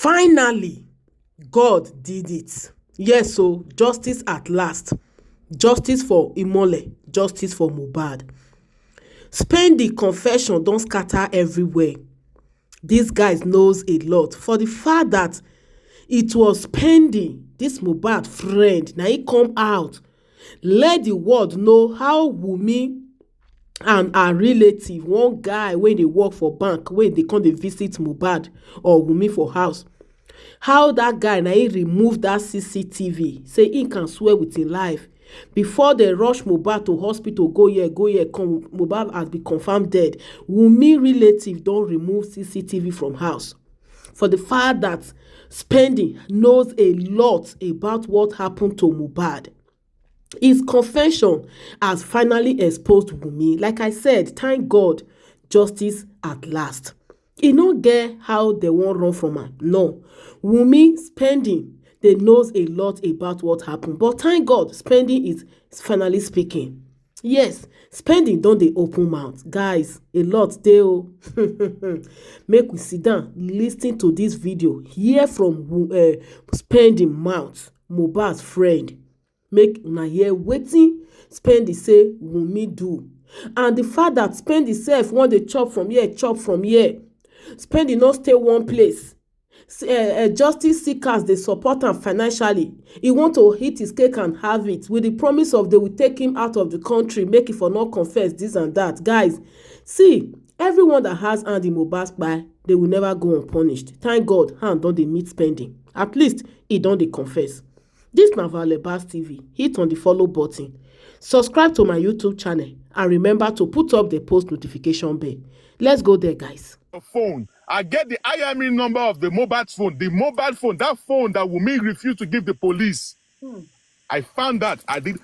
Finally, God did it. Yes, so justice at last. Justice for Imole, justice for Mohbad. Spendi confession don scatter everywhere. These guys knows a lot for the fact that it was Spendi, this Mohbad friend, na he come out, let the world know how Wummi and her relative, one guy wey dey work for bank, wey dey come dey visit Mohbad or Wummi for house, how that guy na he remove that cctv, say he can swear with him life before they rush Mohbad to hospital, go here come, Mohbad has been confirmed dead. Wunmi relative don remove cctv from house for the fact that Spendi knows a lot about what happened to Mohbad. His confession has finally exposed Wunmi. Like I said, thank God, justice at last. E no get how they wan run from am. No. Wunmi, Spendi, they knows a lot about what happened. But thank God, Spendi is finally speaking. Yes, Spendi don dey open mouth. Guys, a lot dey o. Make we sit down, lis ten to this video, hear from Spendi mouth, Mohbad's friend. Make una hear wetin Spendi say Wunmi do. And the fact that Spendi sef wan dey chop from here. Spendi no stay one place. Justice seekers dey support am financially. He want to eat his cake and have it, with the promise of they will take him out of the country, make it for not confess this and that. Guys, see, everyone that has hand in Mohbad's kpai, they will never go unpunished. Thank God, hand don dey meet Spendi. At least he don dey confess. This na MOHBAD TV. Hit on the follow button. Subscribe to my YouTube channel and remember to put up the post notification bell. Let's go there, guys. Phone. I get the IME number of the MOHBAD phone. The MOHBAD phone, that phone that Wunmi refused to give the police. I found that. I did.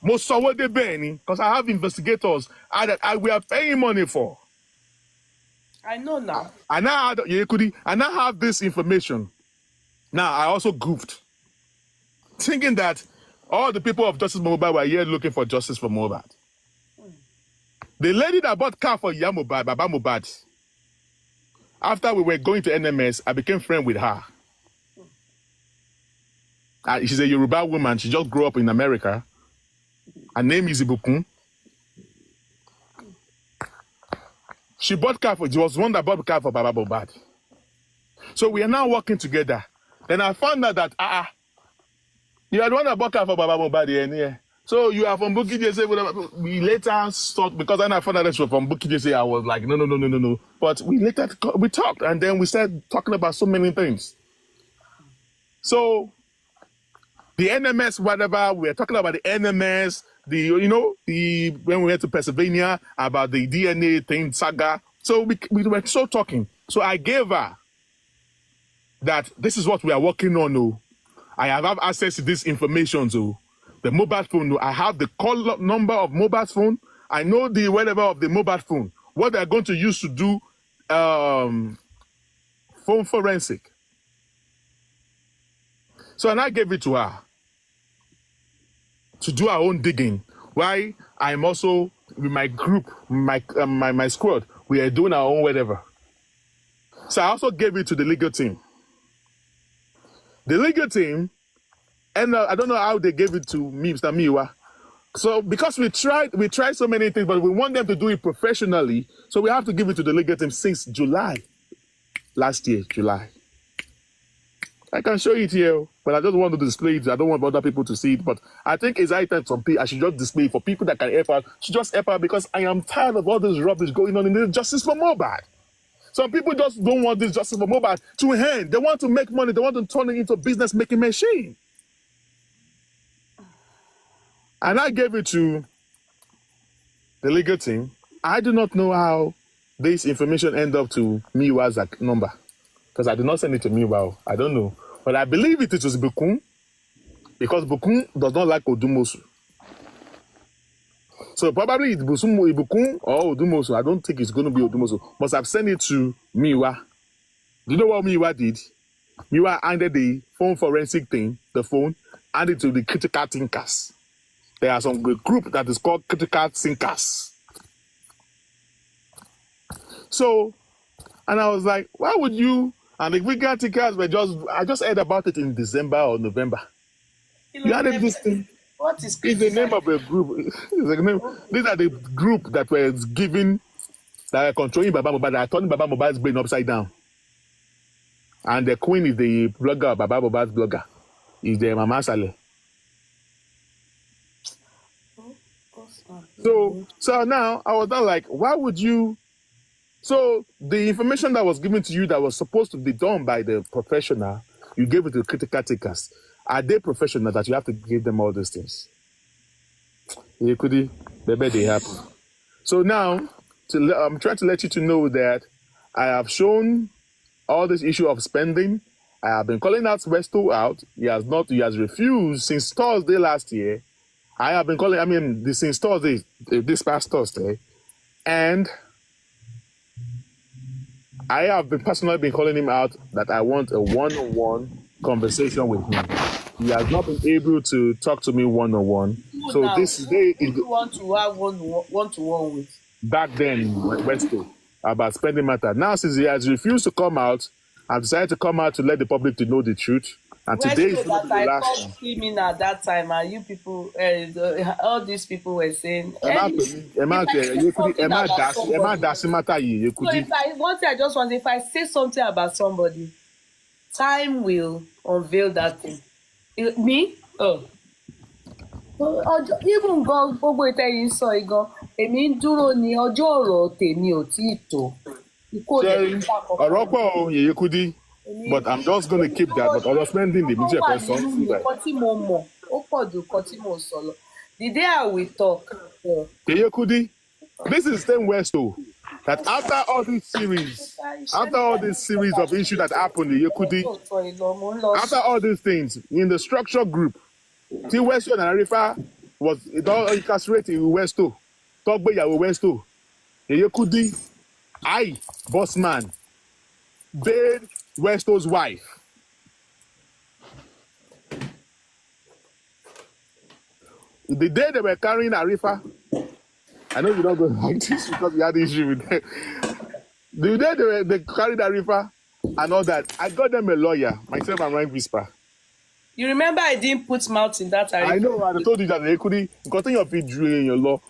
Most of what they paying, because I have investigators we are paying money for. I know now. And now have this information. Now I also goofed, thinking that all the people of Justice for Mohbad were here looking for justice for Mohbad. The lady that bought car for Mohbad, Baba Mohbad, after we were going to NMS, I became friend with her. She's a Yoruba woman. She just grew up in America. Her name is Ibukun. She bought car for, she was one that bought car for Baba Mohbad. So we are now working together. Then I found out that, you are the one that bought car for Baba Mohbad here. So you are from Bukky Jesse. We later thought, because when I found out that you were from Bukky Jesse, I was like, no. But we talked, and then we started talking about so many things. So the NMS, whatever, we were talking about the NMS, when we went to Pennsylvania, about the DNA thing, saga. So we were so talking. So I gave her that this is what we are working on. Oh. I have access to this information. So the Mohbad phone, I have the call number of Mohbad's phone. I know the whatever of the Mohbad phone. What they're going to use to do phone forensic. So and I gave it to her to do her own digging. Why I'm also with my group, my squad, we are doing our own whatever. So I also gave it to the legal team. The legal team, and I don't know how they gave it to me, Mr. Miwa. So because we tried so many things, but we want them to do it professionally, so we have to give it to the legal team since July. Last year, July. I can show it here, but I just want to display it. I don't want other people to see it, but I think it's high time I should just display it for people that can help out. Should just help out, because I am tired of all this rubbish going on in the justice for Mohbad. Some people just don't want this justice for Mohbad to end. They want to make money. They want to turn it into a business-making machine. And I gave it to the legal team. I do not know how this information ended up to Miwa's number, because I did not send it to Miwa. I don't know. But I believe it was Bukun, because Bukun does not like Odumosu. So probably it's Bukun or Odumosu. I don't think it's going to be Odumosu. Must have sent it to Miwa. Do you know what Miwa did? Miwa handed the phone forensic thing, the phone, handed it to the critical thinkers. There are some group that is called critical thinkers. So, and I was like, why would you And the bigger tickets were I just heard about it in December or November. You had this thing. What is It's the name of a group. These are the group that were giving, that are controlling Baba Mohbad, that are turning Baba Mohbad's brain upside down. And the queen is the blogger, Baba Mohbad's blogger. Is the Mama Saleh. So now I was not like, why would you? So the information that was given to you that was supposed to be done by the professional, you gave it to the critical takers. Are they professional that you have to give them all these things? You could, maybe they happen. So now, I'm trying to let you to know that I have shown all this issue of spending. I have been calling out Westo out. He has refused since Thursday last year. I have been calling, since Thursday, this past Thursday. And I have personally been calling him out that I want a one-on-one conversation with him. He has not been able to talk to me one-on-one. So now, this day is you want to have one-to-one with? Back then in Westo about spending matter. Now since he has refused to come out, I've decided to come out to let the public to know the truth. And today is that the last one. Screaming at that time, and you people, all these people were saying. So if I say something about somebody, time will unveil that thing. Me? Oh. Even God, gbogbo ìtẹ́ yìí sọ igan, èmi ń dúró ní ọjọ́ ọ̀rọ̀ tèmi ò tí ì tó. Ọ̀rọ̀ pọ̀ o, Yèyé Kudi, but I'm just going to keep that. But ọ̀rọ̀ spending the media person. Nǹkan tí mo mọ̀, ó pọ̀ ju nǹkan tí mo sọ lọ. The day I will talk. Yèyé Kudi, this is the same Westo that after all this series of issues that happened, Yèyé Kudi, after all these things in the structure group, tí Westo and Arifa was incarcerated in Westo, Togbeyawo Westo, Yèyé Kudi, I, boss man, bailed Westo's wife. The day they were carrying Arifa, I know you're not going to like this because we had issue with them. The day they carried Arifa and all that, I got them a lawyer, myself and Ryan Whisper. You remember I didn't put mouth in that Arifa? I know, I told you that they couldn't, because your feet drew in your law,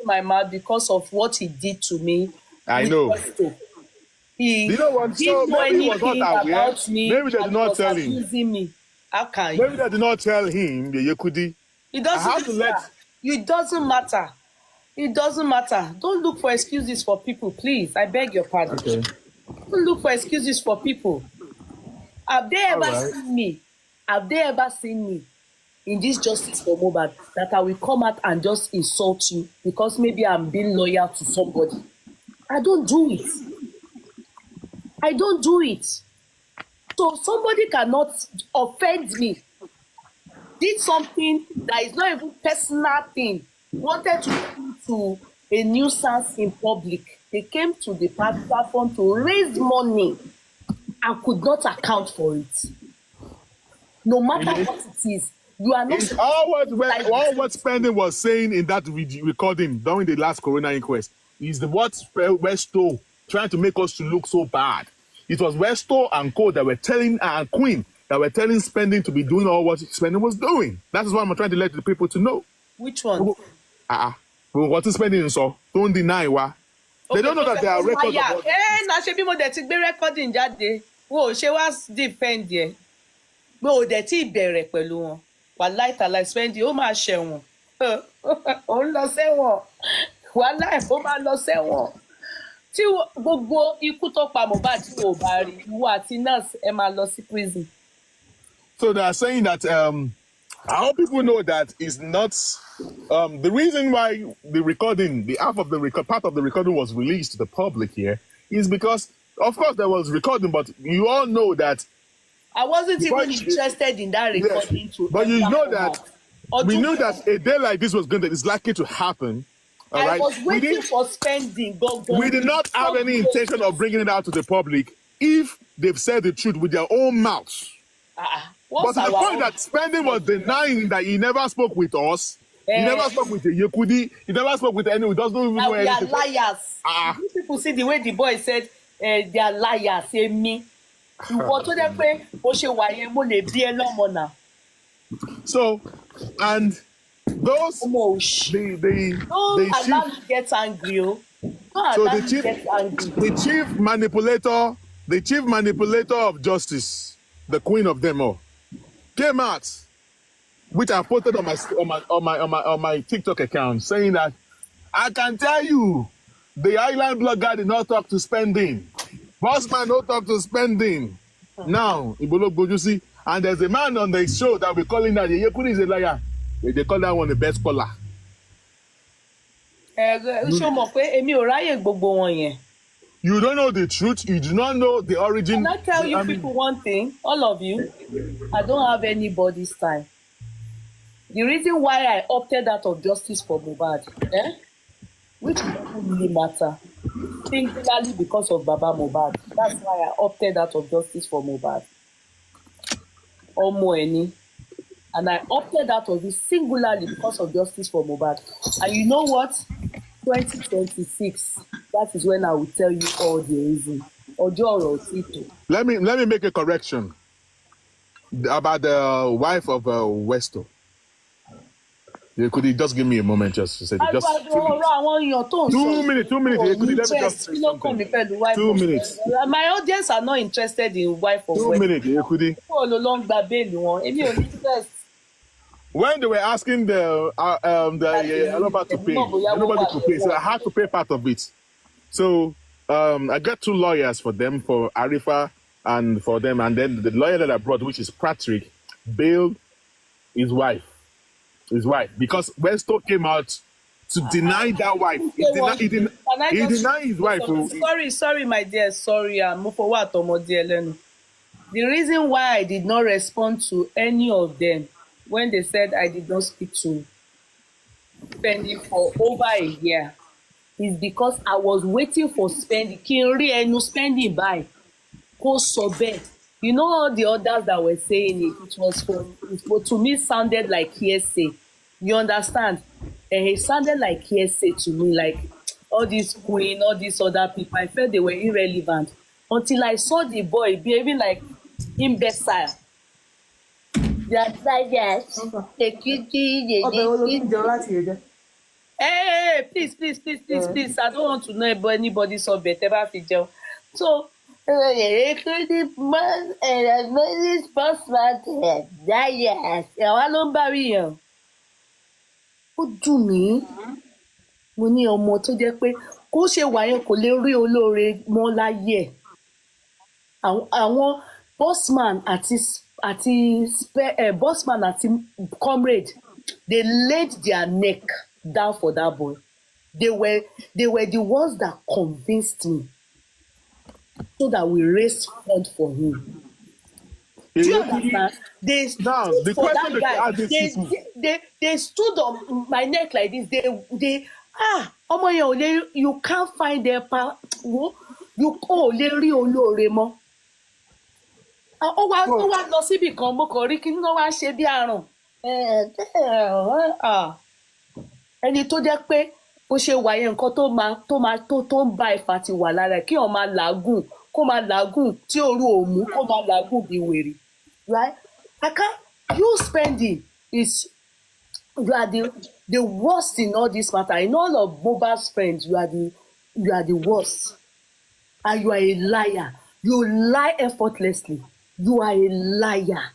my mouth because of what he did to me. I know. He didn't know anything about me. Maybe they did not tell him. Me. How can you? Maybe they did not tell him, the Yekudi. It doesn't matter. It doesn't matter. It doesn't matter. Don't look for excuses for people, please. I beg your pardon. Okay. Don't look for excuses for people. Have they ever seen me? Have they ever seen me in this justice for MOHBAD that I will come out and just insult you because maybe I'm being loyal to somebody? I don't do it. I don't do it. So somebody cannot offend me. Did something that is not even personal thing. Wanted to come to a nuisance in public. They came to the platform to raise money and could not account for it. No matter what it is, you are not. All what Spending was saying in that recording during the last Corona inquest is what Westo trying to make us to look so bad. It was Westo and Co that were telling Queen that were telling Spending to be doing all what Spending was doing. That is what I'm trying to let the people to know. Which one? What is Spending so? Don't deny why. They don't know that there are records. Na ṣe bí mo dẹ̀ ti gbé recording jáde wo ṣe wá defend yẹ mo ò dẹ̀ tí bẹ̀rẹ̀ pẹ̀lú wọn wàláì tàláì Spending ó máa ṣẹ̀wọ̀n ó ń lọ sẹ́wọ̀n wàláì ó máa lọ sẹ́wọ̀n tí gbogbo ikú tó pa Mohbad tí ò bá rí ìwọ àti nurse ẹ máa lọ sí prison. So they are saying that I hope people know that is not the reason why the recording, part of the recording was released to the public here is because, of course, there was recording, but you all know that I wasn't even interested in that recording. Yes, but you know that we knew that a day like this is likely to happen. All right? I was waiting for Spending. We did not have any intention of bringing it out to the public if they've said the truth with their own mouths. But to the point that Spending was denying that he never spoke with us, he never spoke with Yekudi, he never spoke with anyone, he doesn't even know anything. We are liars. You people see the way the boy said, they are liars èmi ìwọ tó jẹ́ pé bó ṣe wà yẹn mo lè bí ẹ lọ́mọ náà. So, and those ọmọ òṣì don't allow me get angry o don't so allow me get angry. the chief manipulator of justice, the queen of them all, came out, which I posted on my TikTok account, saying that I can tell you, the island blogger did not talk to spending. Bossman don't talk to spending. Now, Ibolo Bojusi, and there's a man on the show that we're calling that Yekuni is a liar. They call that one the best caller. Ṣé mọ̀ pé èmi ò ráyè gbogbo wọn yẹn. You don't know the truth. You do not know the origin. Can I tell you people one thing? All of you, I don't have anybody's time. The reason why I opted out of justice for MOHBAD, which doesn't really matter, singularly because of Baba MOHBAD. That's why I opted out of justice for MOHBAD. Ọmọ ẹni. And I opted out of it singularly because of justice for MOHBAD. And you know what? 2026, that is when I will tell you all the reason. Let me make a correction about the wife of Westo. Could you just give me a moment just to say just 2 minutes. 2 minutes. Could you let me just say 2 minutes. My audience are not interested in wife of Westo. 2 minutes. When they were asking the nobody to pay, so I had to pay part of it. So I got 2 lawyers for them, for Arifa and for them, and then the lawyer that I brought, which is Patrick, bailed his wife, because Westo came out to deny that wife. He denied his wife. Sorry, my dear. Sorry, the reason why I did not respond to any of them when they said I did not speak to Spending for over a year is because I was waiting for Spending. Spending by Kosobe. You know all the others that were saying it was to me sounded like hearsay. You understand? And it sounded like hearsay to me, like all this queen, all these other people. I felt they were irrelevant until I saw the boy behaving like imbecile. Hey, please. I don't want to know anybody's subject ever feel. So, this first man, yes, ó dùn mí mo ní ọmọ tó jẹ́ pé kó ṣe wà yẹn kò lè rí olóore mọ́ láyé àwọn bossman àti comrade, they laid their neck down for that boy. They were the ones that convinced me so that we raised fund for him. Do you understand? They stood for that guy. They stood on my neck like this. You can't find their power. You lè rí olóore mọ́. Ó wá lọ síbì kan mo kàn rí kí ní wá ṣe bí àrùn. Ẹni tó jẹ́ pé bó ṣe wà yẹn nǹkan tó ń bá ìfà ti wà lára ẹ̀ kí wọ́n máa làágùn kó máa làágùn tí òru òmù kó máa làágùn bí wèrè. Right? You Spending is, you are the worst in all this matter. In all of MOHBAD's friends, you are the worst. And you are a liar. You lie effortlessly. You are a liar.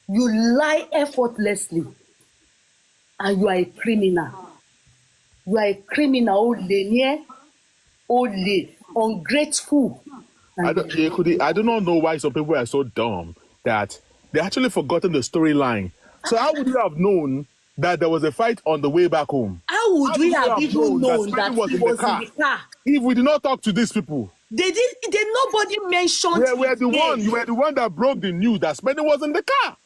You lie effortlessly. And you are a criminal. You are a criminal. Ungrateful. I do not know why some people are so dumb that they actually forgotten the storyline. So how would you have known that there was a fight on the way back home? How would we have even known that he was in the car? If we did not talk to these people. Nobody mentioned you were the one that broke the news that Spending was in the car.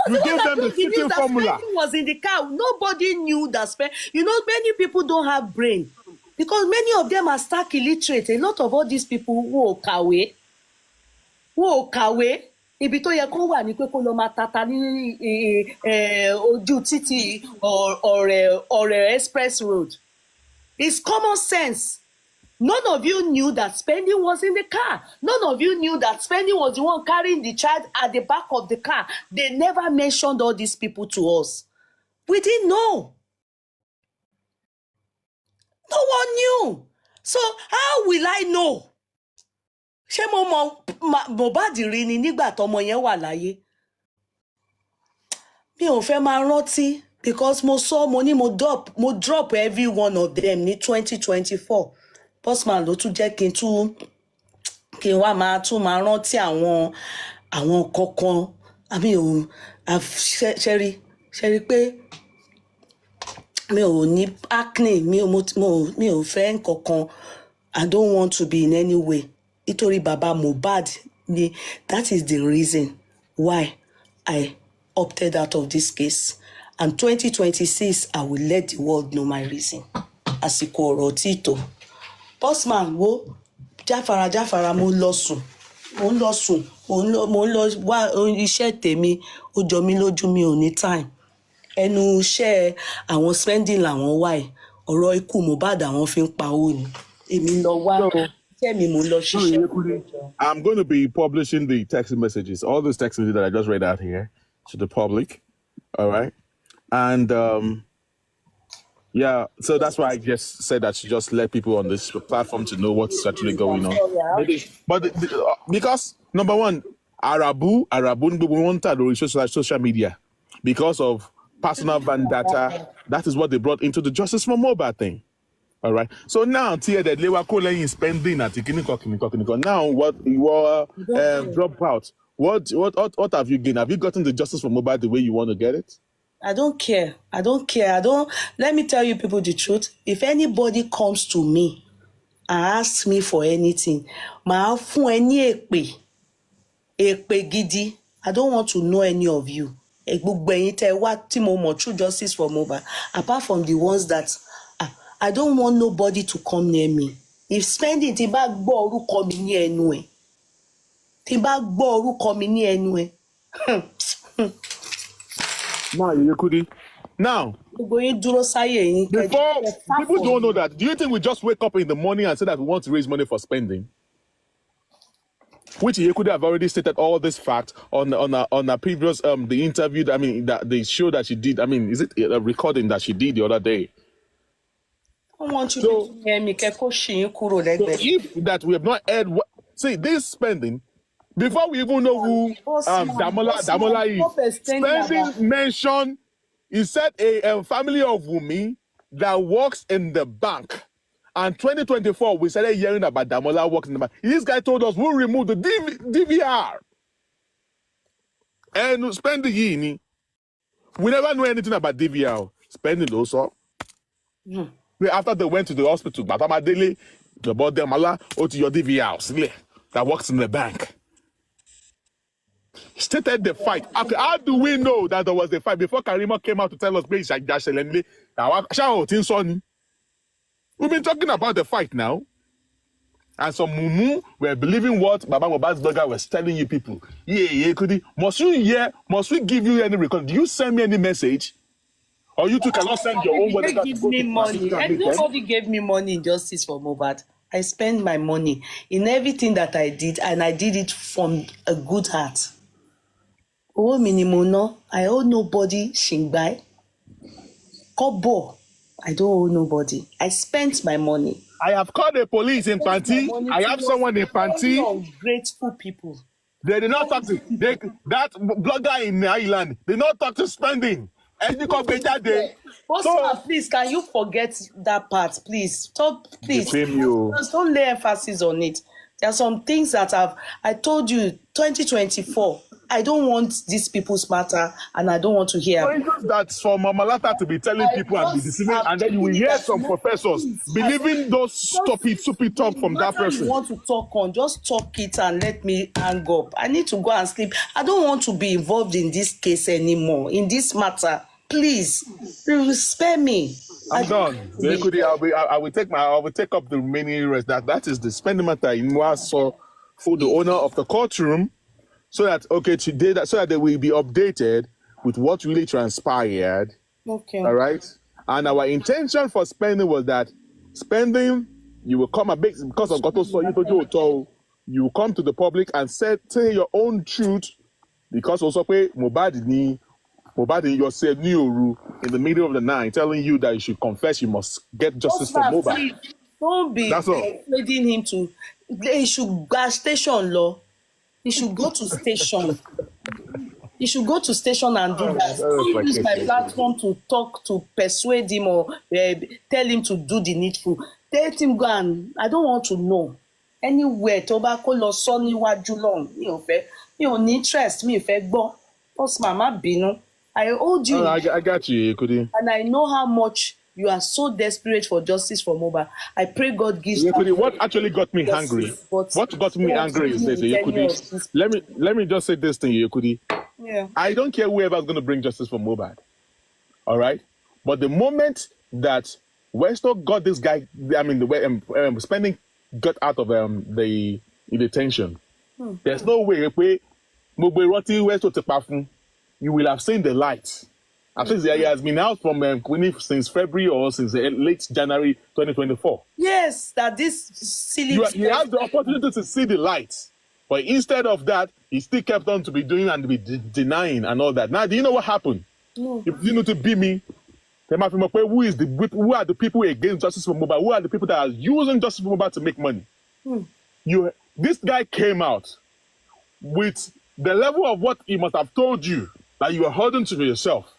You gave them the secret formula. Spending was in the car. Nobody knew that Spending. You know, many people don't have brain. Because many of them are stark illiterate. A lot of all these people who kàwé, ibi tó yẹ kó wà ní pé kó lọ máa tata ní ojú títì ọ̀rẹ́ express road. It's common sense. None of you knew that Spending was in the car. None of you knew that Spending was the one carrying the child at the back of the car. They never mentioned all these people to us. We didn't know. No one knew. So how will I know? Ṣé mo mọ Mohbad rí ni nígbà tọmọ yẹn wà láyé? Mi ò fẹ́ máa rántí because mo drop every one of them ní 2024. Postman ló tún jẹ́ kí n wá máa rántí àwọn kankan. Àbí òun ṣe rí pé mi ò ní acne, mi ò fẹ́ nǹkankan. I don't want to be in any way. Nítorí bàbá Mohbad ni, that is the reason why I opted out of this case. And 2026, I will let the world know my reason. Àsìkò ọ̀rọ̀ tí tó. Postman wo jáfara mo ń lọ sùn. Mo ń lọ wá iṣẹ́ tèmi, ó jọ mí lójú, mi ò ní time. Ẹnu iṣẹ́ àwọn Spending làwọn wá ẹ̀. Ọ̀rọ̀ ikú Mohbad àwọn fi ń pa owó ni. Èmi lọ wá iṣẹ́ mi, mo lọ ṣiṣẹ́. I'm going to be publishing the text messages, all those text messages that I just read out here, to the public. All right. And yeah, so that's why I just said that you just let people on this platform to know what's actually going on. But because number one, Arabu we wanted on social media because of personal vendetta. That is what they brought into the Justice for MOHBAD thing. All right. So now, Tia, that they were calling Spending at now, what you drop out? What have you gained? Have you gotten the Justice for MOHBAD the way you want to get it? I don't care. Let me tell you people the truth. If anybody comes to me and asks me for anything, màá fún ẹ ní èpè gidi. I don't want to know any of you. Gbogbo ẹ̀yin tẹ́ wá tí mo mọ̀ through Justice for MOHBAD, apart from the ones that I don't want nobody to come near me. If Spending tí bá gbọ́ orúkọ mi ní ẹnu ẹ̀, Now, gbogbo yín dúró sáyé yín. before people don't know that, do you think we just wake up in the morning and say that we want to raise money for Spending? Which Yekude have already stated all this fact on a previous the interview. I mean, the show that she did. I mean, is it a recording that she did the other day? I want you to hear me. So if that we have not heard, see this Spending before we even know who Damola is. Spending mentioned, he said a family of Wummi that works in the bank. And 2024, we started hearing about Damola working in the bank. This guy told us we'll remove the DVR. And Spending, we never know anything about DVR. Spending also. After they went to the hospital, Batama Dele, the bought Damola, to your DVR that works in the bank. Stated the fight. Okay, how do we know that there was a fight before Karima came out to tell us? We've been talking about the fight now. And some mumu were believing what Baba Mohbad's blogger was telling you people. Yeah, Kudi. Must we give you any record? Do you send me any message? Or you two cannot send your own whatever? Give me money. And nobody gave me money in Justice for MOHBAD. I spend my money in everything that I did, and I did it from a good heart. Oh, minimono. I owe nobody shingbai. Kobo. I don't owe nobody. I spent my money. I have called the police in Panti. I have someone in Panti. Ungrateful people. They did not talk to that blogger in Ireland. They did not talk to Spending. So, please, can you forget that part, please? Stop, please. Just don't lay emphasis on it. There are some things that I told you, 2024. I don't want these people's matter, and I don't want to hear. That's for Mama Lata to be telling people and be deceiving, and then you will hear some professors believing those stupid talk from that person. You want to talk on, just talk it and let me hang up. I need to go and sleep. I don't want to be involved in this case anymore, in this matter. Please, spare me. I'm done. I will take up the remaining rest. That is the Spending matter in Waso for the owner of the courtroom. So that so that they will be updated with what really transpired. Okay. All right. And our intention for Spending was that Spending you will come and make because of God saw you to you will come to the public and say your own truth because also pay Mohbad yourself knew in the middle of the night telling you that you should confess, you must get justice for Mohbad. Please, don't be persuading him to. He should go station law. He should go to station. He should go to station and do that. Don't use my platform to talk, to persuade him or tell him to do the needful. Let him go and I don't want to know. Anywhere tó bá kó lọ sọ níwájú lọ́hùn mi ò ní interest mi ò fẹ́ gbọ́. Osman má bínú. I hold you. I got you, Yekudi. And I know how much you are so desperate for justice for Mohbad. I pray God gives you. What actually got me angry? What got me angry is this, Yekudi. Let me just say this thing, Yekudi. Yeah. I don't care whoever's going to bring justice for Mohbad. All right? But the moment that Westo got this guy, I mean, the way spending got out of the detention, there's no way Westo you will have seen the light. At least he has been out from Queenie since February or since late January 2024. Yes, that this silly. He has the opportunity to see the light. But instead of that, he still kept on to be doing and be denying and all that. Now, do you know what happened? No. If you know to be me, who are the people against justice for Mohbad? Who are the people that are using justice for Mohbad to make money? This guy came out with the level of what he must have told you that you were holding to yourself.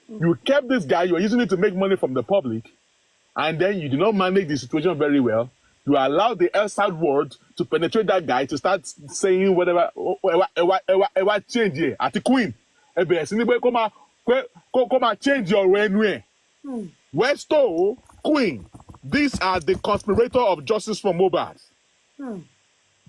You kept this guy, you were using it to make money from the public, and then you did not manage the situation very well. You allowed the outside world to penetrate that guy to start saying whatever change here at the queen. Come change your way. Westo, Queen, these are the conspirator of justice for Mohbad.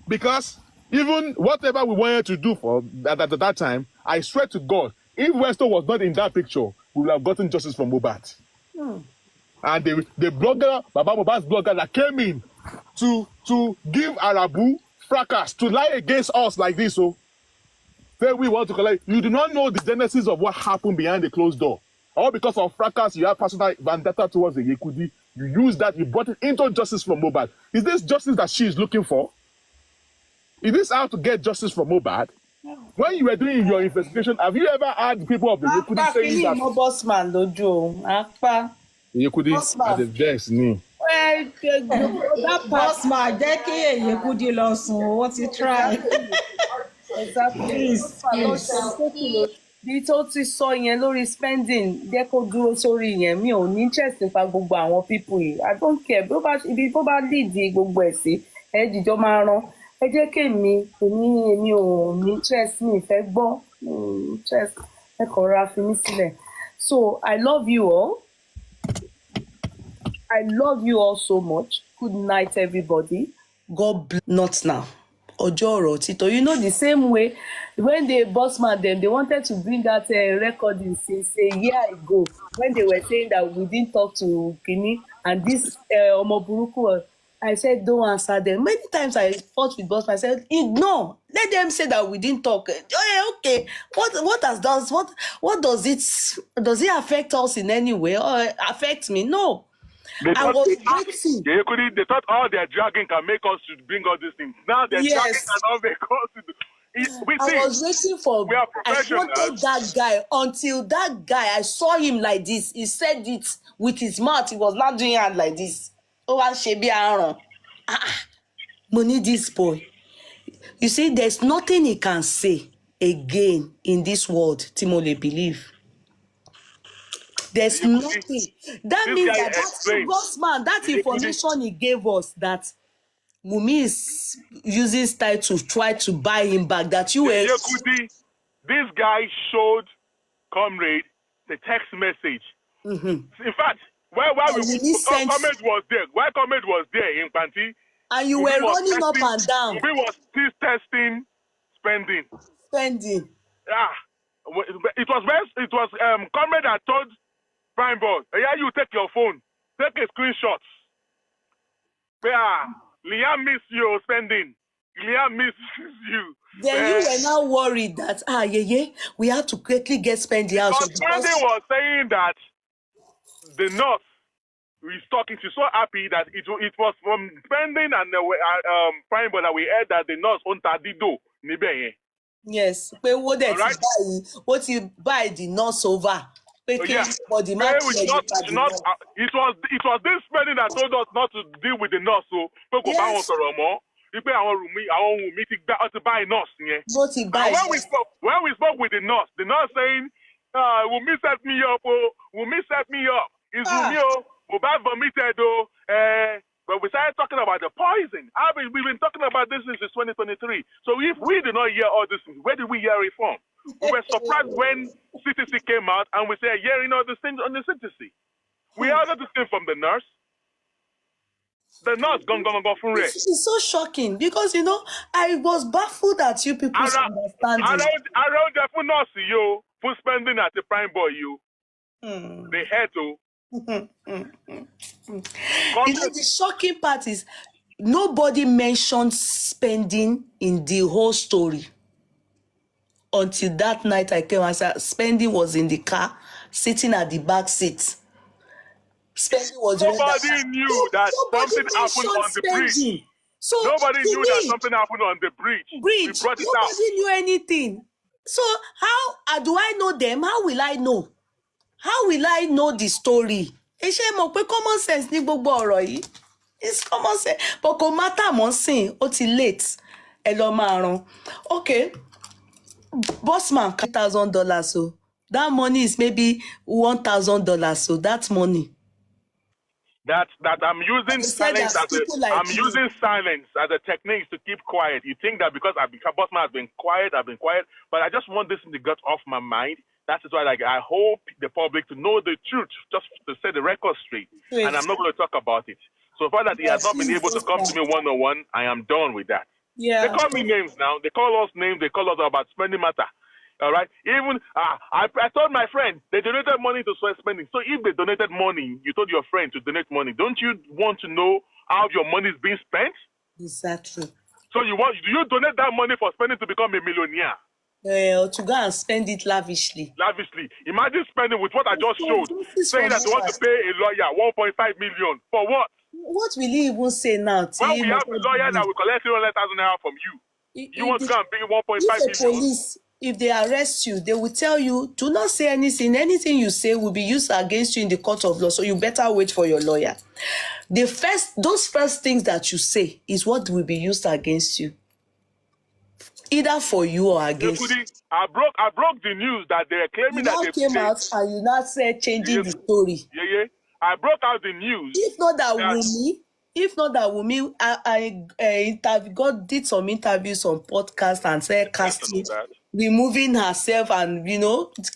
Because even whatever we wanted to do for at that time, I swear to God, if Westo was not in that picture, we would have gotten justice from Mohbad. And the blogger, Baba Mohbad's blogger that came in to give Arabu fracas, to lie against us like this, so say we want to collect. You do not know the genesis of what happened behind the closed door. All because of fracas, you have personal vendetta towards the Yekudi. You use that, you brought it into justice from Mohbad. Is this justice that she is looking for? Is this how to get justice from Mohbad? When you were doing your investigation, have you ever had people of the Yekudi saying that? Bossman, Yekudi are the best, no. Bossman, Yekudi lọ́sùn, what you try? Exactly. Please. Bí tó ti sọ yẹn lórí spending jẹ́ kó dúró sórí yẹn mi ò ní interest nípa gbogbo àwọn people yìí I don't care ibi tó bá lead gbogbo ẹ̀ sí ẹ dìjọ́ máa rán ẹ jẹ́ kémi èmi ò ní interest mi ìfẹ́ gbọ́ interest ẹ kàn ra fi mí sílẹ̀ so I love you all so much good night everybody God bless not now. Ojoro Tito, you know the same way when the bossman them they wanted to bring out a recording since a year ago when they were saying that we didn't talk to Kini and this Omoburuku, I said don't answer them. Many times I fought with bossman. I said ignore, let them say that we didn't talk. Okay, what does it affect us in any way or affect me? No. They thought all their dragging can make us to bring all these things. Now their dragging cannot make us to do. I was waiting for. I wanted that guy until that guy. I saw him like this. He said it with his mouth. He was not doing it like this. Oh, Shebi Aaron. Money this boy. You see, there's nothing he can say again in this world. Timole believe. There's nothing. That means that bossman, that information he gave us that Wummi is using style to try to buy him back. That you were. This guy showed Comrade the text message. In fact, while Comrade was there, in Panti, and you were running up and down. We was still testing spending. Yeah, it was Comrade that told Prime Boy, yeah, you take your phone, take a screenshot. Yeah, Liam miss you spending. Liam misses you. Then you were now worried that we have to quickly get spending out. Spending was saying that the North He's talking. She's so happy that it was from spending and prime, but that we heard that the nurse on Tadido Nibe. Yes, pé owó dẹ̀ ti báyìí ó ti buy the nurse over pé kí everybody má tiẹ̀ nípa the nurse. It was this spending that told us not to deal with the nurse o pé kò bá wọn sọ̀rọ̀ mọ́ wípé àwọn Wummi ti buy nurse yẹn. Ló ti buy nurse. When we spoke with the nurse saying Wummi set me up Wummi set me up it's Wummi o Mohbad vomited o but we started talking about the poison. We've been talking about this since 2023. So if we did not hear all this, where did we hear it from? We were surprised when CTC came out and we said hearing all these things on the CTC. We heard this thing from the nurse. The nurse gone from red. It's so shocking because I was baffled at you people's understanding. Around the full nurse you for spending at the prime boy you. They had to. The shocking part is nobody mentioned spending in the whole story until that night I came and said spending was in the car sitting at the back seat. Spending was nobody knew that something happened on the bridge. So nobody knew that something happened on the bridge. We brought it out. Nobody knew anything. So how do I know them? How will I know? How will I know the story? Ṣé mọ̀ pé common sense ní gbogbo ọ̀rọ̀ yìí? It's common sense. But kò matter mọ́ sìn, ó ti late. Ẹ lọ máa ràn. Okay. Bossman, $1,000. So that money is maybe $1,000. So that money. That I'm using silence using silence as a technique to keep quiet. You think that because Bossman has been quiet, I've been quiet, but I just want this thing to get off my mind. That is why I hope the public to know the truth, just to set the record straight. Yes. And I'm not going to talk about it. So far that he has not been able to come to me one-on-one, I am done with that. Yeah. They call me names now. They call us names. They call us about spending matter. All right? Even, I told my friend, they donated money to spending. So if they donated money, you told your friend to donate money, don't you want to know how your money is being spent? Exactly. So do you donate that money for spending to become a millionaire? To go and spend it lavishly. Imagine spending with what I just showed, saying that you want to pay a lawyer 1.5 million. For what? What will he even say now? When we have a lawyer that will collect 300,000 naira from you, you want to go and pay 1.5 million? Police, if they arrest you, they will tell you, do not say anything. Anything you say will be used against you in the court of law, so you better wait for your lawyer. Those first things that you say is what will be used against you. Either for you or against you. I broke the news that they are claiming that they came out and you now said changing the story. Yeah. I broke out the news. If not that Wummi, I did some interviews on podcast and said casting, removing herself and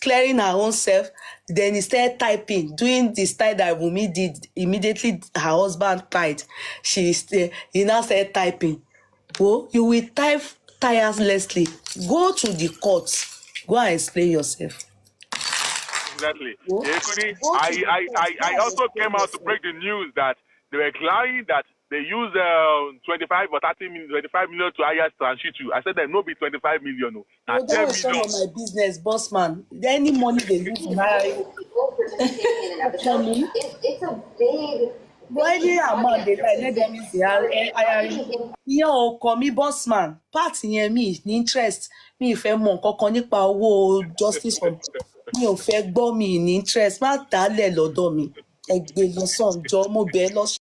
clearing her own self. Then he started typing, doing the style that Wummi did. Immediately her husband cried. He now started typing. Oh, you will type tirelessly. Go to the courts. Go and explain yourself. Exactly. I also came out to break the news that they were lying that they use 25 or 30 million, 25 million to hire transit you. I said there no be 25 million. No. That was some of my business, boss man. Any money they use to hire it's a big. Any amount they let them use the hiring. Ọkọ mi boss man. Part yẹn mi ní interest. Mi ìfẹ́ mọ̀ nǹkankan nípa owó justice for mi ò fẹ́ gbọ́ mi ní interest. Má dálẹ̀ lọ́dọ̀ mi. Ẹ gbé lọ sàn jọ mo bẹ̀ lọ.